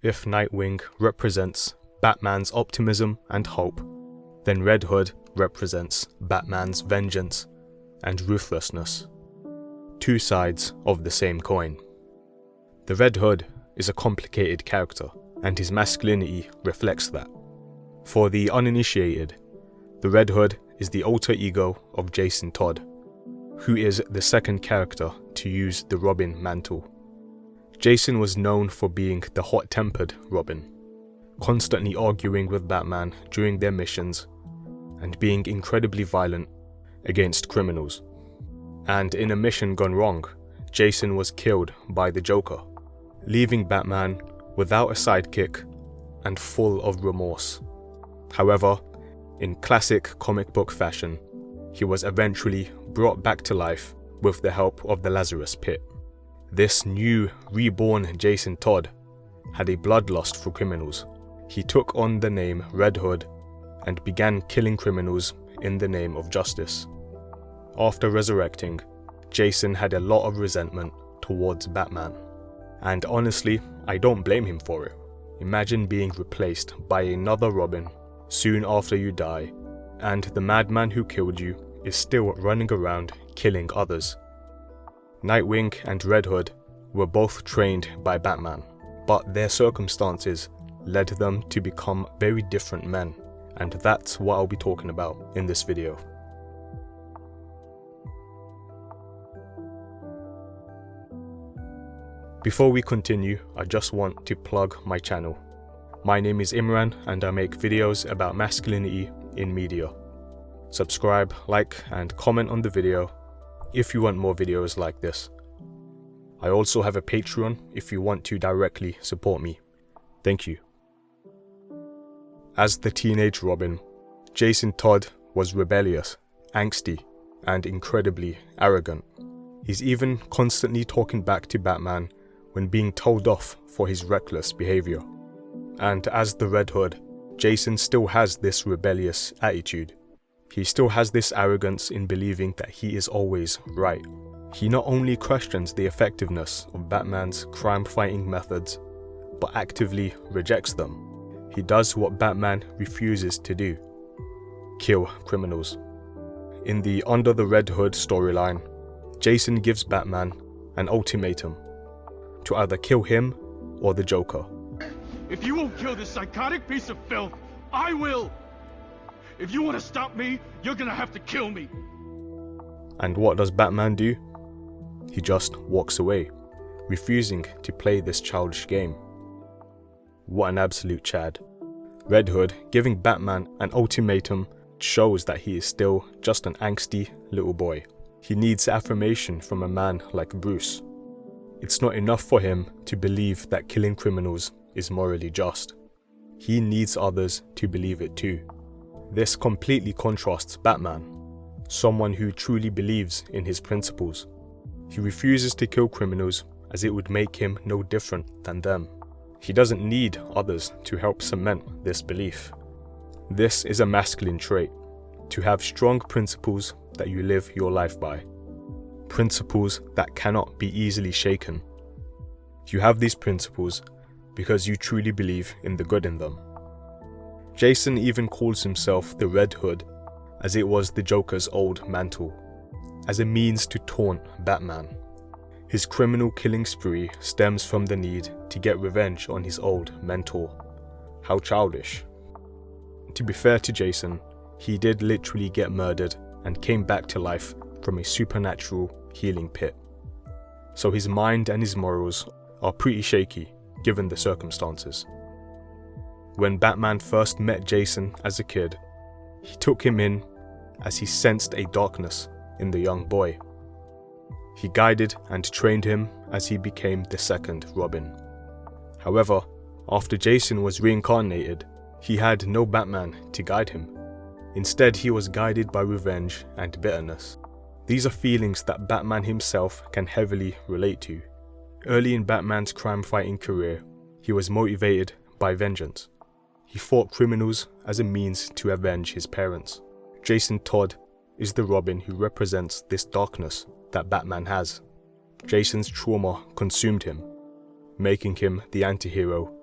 If Nightwing represents Batman's optimism and hope, then Red Hood represents Batman's vengeance and ruthlessness. Two sides of the same coin. The Red Hood is a complicated character, and his masculinity reflects that. For the uninitiated, the Red Hood is the alter ego of Jason Todd, who is the second character to use the Robin mantle. Jason was known for being the hot-tempered Robin, constantly arguing with Batman during their missions and being incredibly violent against criminals. And in a mission gone wrong, Jason was killed by the Joker, leaving Batman without a sidekick and full of remorse. However, in classic comic book fashion, he was eventually brought back to life with the help of the Lazarus Pit. This new, reborn Jason Todd had a bloodlust for criminals. He took on the name Red Hood and began killing criminals in the name of justice. After resurrecting, Jason had a lot of resentment towards Batman. And honestly, I don't blame him for it. Imagine being replaced by another Robin soon after you die, and the madman who killed you is still running around killing others. Nightwing and Red Hood were both trained by Batman, but their circumstances led them to become very different men, and that's what I'll be talking about in this video. Before we continue, I just want to plug my channel. My name is Imran and I make videos about masculinity in media. Subscribe, like and comment on the video if you want more videos like this. I also have a Patreon if you want to directly support me. Thank you. As the teenage Robin, Jason Todd was rebellious, angsty, and incredibly arrogant. He's even constantly talking back to Batman when being told off for his reckless behavior. And as the Red Hood, Jason still has this rebellious attitude. He still has this arrogance in believing that he is always right. He not only questions the effectiveness of Batman's crime-fighting methods, but actively rejects them. He does what Batman refuses to do: kill criminals. In the Under the Red Hood storyline, Jason gives Batman an ultimatum to either kill him or the Joker. If you won't kill this psychotic piece of filth, I will! If you want to stop me, you're gonna have to kill me! And what does Batman do? He just walks away, refusing to play this childish game. What an absolute Chad. Red Hood giving Batman an ultimatum shows that he is still just an angsty little boy. He needs affirmation from a man like Bruce. It's not enough for him to believe that killing criminals is morally just. He needs others to believe it too. This completely contrasts Batman, someone who truly believes in his principles. He refuses to kill criminals as it would make him no different than them. He doesn't need others to help cement this belief. This is a masculine trait, to have strong principles that you live your life by. Principles that cannot be easily shaken. You have these principles because you truly believe in the good in them. Jason even calls himself the Red Hood, as it was the Joker's old mantle, as a means to taunt Batman. His criminal killing spree stems from the need to get revenge on his old mentor. How childish. To be fair to Jason, he did literally get murdered and came back to life from a supernatural healing pit. So his mind and his morals are pretty shaky given the circumstances. When Batman first met Jason as a kid, he took him in as he sensed a darkness in the young boy. He guided and trained him as he became the second Robin. However, after Jason was reincarnated, he had no Batman to guide him. Instead, he was guided by revenge and bitterness. These are feelings that Batman himself can heavily relate to. Early in Batman's crime-fighting career, he was motivated by vengeance. He fought criminals as a means to avenge his parents. Jason Todd is the Robin who represents this darkness that Batman has. Jason's trauma consumed him, making him the anti-hero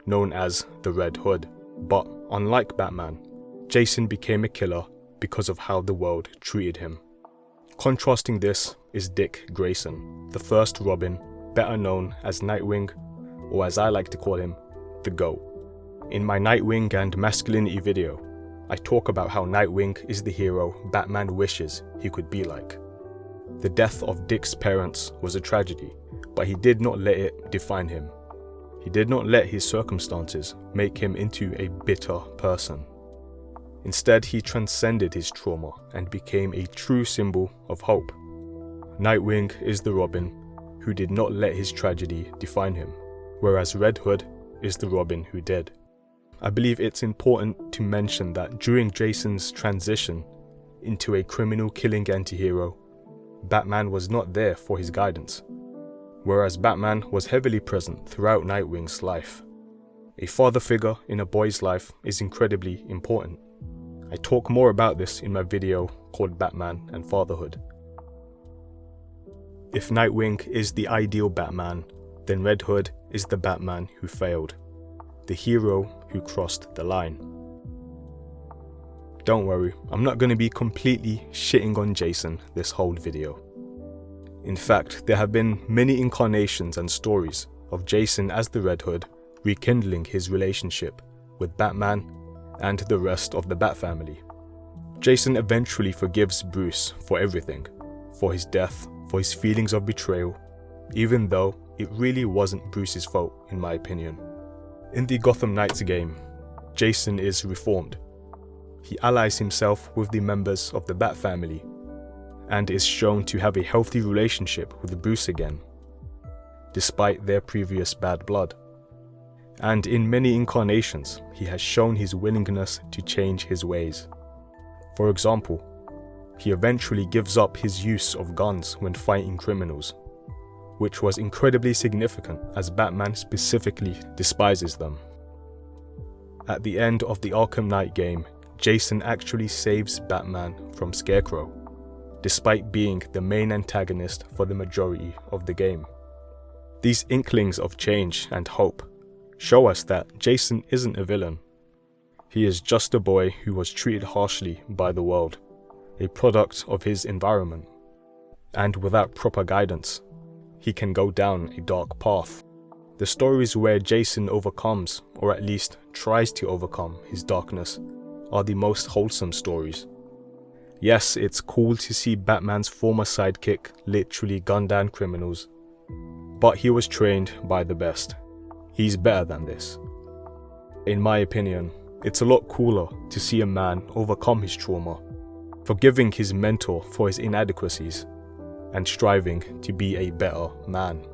known as the Red Hood. But unlike Batman, Jason became a killer because of how the world treated him. Contrasting this is Dick Grayson, the first Robin, better known as Nightwing, or as I like to call him, the GOAT. In my Nightwing and Masculinity video, I talk about how Nightwing is the hero Batman wishes he could be like. The death of Dick's parents was a tragedy, but he did not let it define him. He did not let his circumstances make him into a bitter person. Instead, he transcended his trauma and became a true symbol of hope. Nightwing is the Robin who did not let his tragedy define him, whereas Red Hood is the Robin who did. I believe it's important to mention that during Jason's transition into a criminal-killing anti-hero, Batman was not there for his guidance, whereas Batman was heavily present throughout Nightwing's life. A father figure in a boy's life is incredibly important. I talk more about this in my video called Batman and Fatherhood. If Nightwing is the ideal Batman, then Red Hood is the Batman who failed, the hero who crossed the line. Don't worry, I'm not going to be completely shitting on Jason this whole video. In fact, there have been many incarnations and stories of Jason as the Red Hood rekindling his relationship with Batman and the rest of the Bat family. Jason eventually forgives Bruce for everything, for his death, for his feelings of betrayal, even though it really wasn't Bruce's fault in my opinion. In the Gotham Knights game, Jason is reformed. He allies himself with the members of the Bat family and is shown to have a healthy relationship with Bruce again, despite their previous bad blood. And in many incarnations, he has shown his willingness to change his ways. For example, he eventually gives up his use of guns when fighting criminals, which was incredibly significant as Batman specifically despises them. At the end of the Arkham Knight game, Jason actually saves Batman from Scarecrow, despite being the main antagonist for the majority of the game. These inklings of change and hope show us that Jason isn't a villain. He is just a boy who was treated harshly by the world, a product of his environment. And without proper guidance, he can go down a dark path. The stories where Jason overcomes, or at least tries to overcome, his darkness are the most wholesome stories. Yes, it's cool to see Batman's former sidekick literally gun down criminals, but he was trained by the best. He's better than this. In my opinion, it's a lot cooler to see a man overcome his trauma, forgiving his mentor for his inadequacies, and striving to be a better man.